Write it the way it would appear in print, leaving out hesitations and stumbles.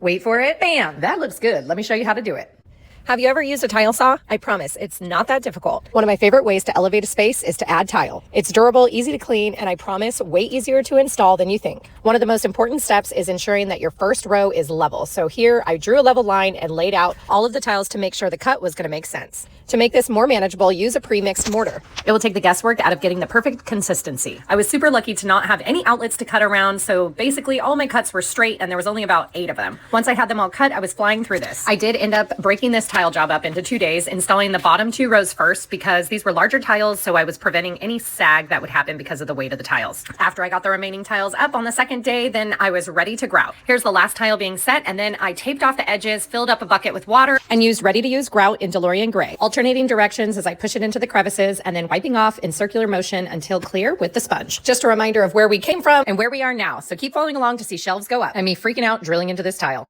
Wait for it. Bam! That looks good. Let me show you how to do it. Have you ever used a tile saw? I promise, it's not that difficult. One of my favorite ways to elevate a space is to add tile. It's durable, easy to clean, and I promise, way easier to install than you think. One of the most important steps is ensuring that your first row is level. So here, I drew a level line and laid out all of the tiles to make sure the cut was gonna make sense. To make this more manageable, use a pre-mixed mortar. It will take the guesswork out of getting the perfect consistency. I was super lucky to not have any outlets to cut around, so basically all my cuts were straight and there was only about 8 of them. Once I had them all cut, I was flying through this. I did end up breaking this tile job up into 2 days, installing the bottom 2 rows first because these were larger tiles, so I was preventing any sag that would happen because of the weight of the tiles. After I got the remaining tiles up on the second day, then I was ready to grout. Here's the last tile being set, and then I taped off the edges, filled up a bucket with water, and used ready-to-use grout in DeLorean Gray, alternating directions as I push it into the crevices and then wiping off in circular motion until clear with the sponge. Just a reminder of where we came from and where we are now, so keep following along to see shelves go up and me freaking out drilling into this tile.